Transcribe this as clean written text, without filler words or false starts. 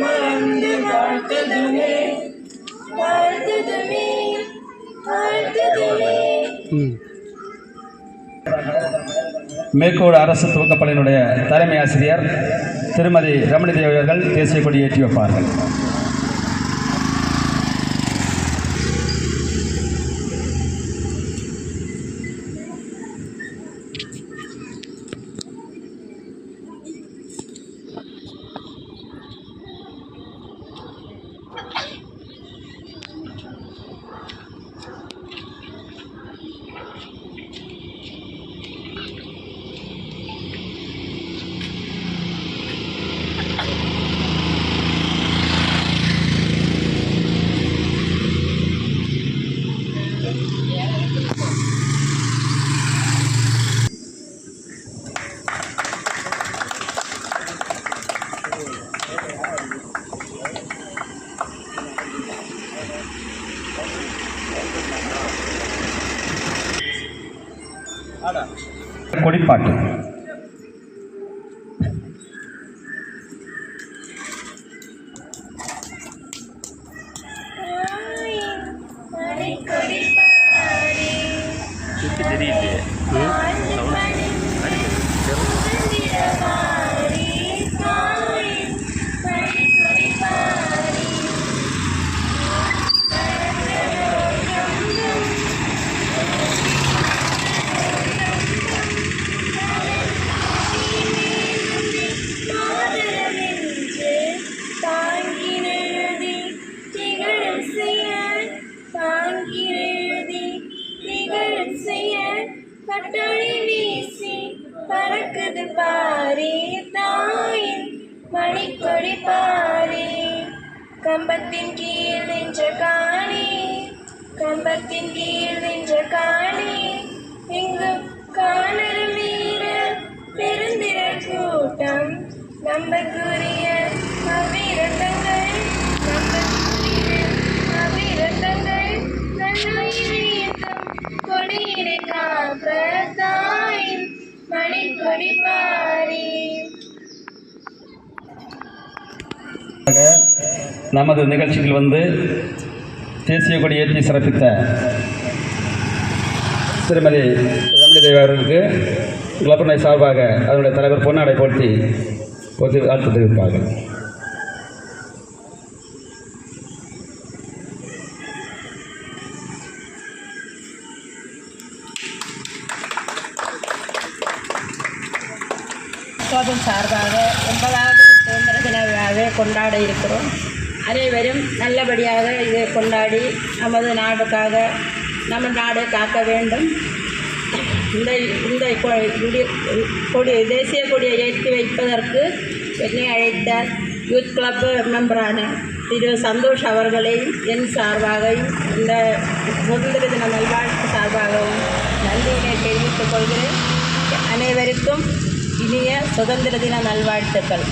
மறந்து வாழ்த்ததுமே வாழ்த்ததுமே வாழ்த்ததுமே. மேற்கோடு அரசு துவக்கப்பள்ளியினுடைய தலைமை ஆசிரியர் திருமதி ரமணி தேவி அவர்கள் தேசிய கொடி ஏற்றி வைப்பார்கள். கொடிப்பாட்டு. பறக்குது பாரே தாயின் மணிக்கொடி பாரே. கம்பத்தின் கீழ் நின்ற காணி கம்பத்தின் கீழ் நின்ற காணி எங்கும் காணல் மீற பெருந்திர கூட்டம் நம்பக்குரிய அவிரதங்கள் நம்பக்குரிய அவிரதங்கள் நல்லாயிரம் கொடியினை காப்ப தாயின் மணிக்கொடி பாரே. நமது நிகழ்ச்சியில் வந்து தேசிய கொடி ஏற்றி சிறப்பித்த திருமதி ரமணி தேவி அவர்களுக்கு கிளப்பனை சார்பாக அதனுடைய தலைவர் பொன்னாடை போட்டி வாழ்த்து தெரிவிப்பார்கள். சார்பாக 80வது சுதந்திர தின விழாவை கொண்டாட இருக்கிறோம். அனைவரும் நல்லபடியாக இதை கொண்டாடி நமது நாடுக்காக நம்ம நாடை காக்க வேண்டும். இந்த கொடி தேசிய கொடியை ஏற்றி வைப்பதற்கு என்னை அழைத்த யூத் கிளப் மெம்பரான திரு சந்தோஷ் அவர்களையும் என் சார்பாகவும் இந்த சுதந்திர தின நல்வாழ்த்து சார்பாகவும் நன்றியினை தெரிவித்துக் கொள்கிறேன். அனைவருக்கும் இனிய சுதந்திர தின நல்வாழ்த்துக்கள்.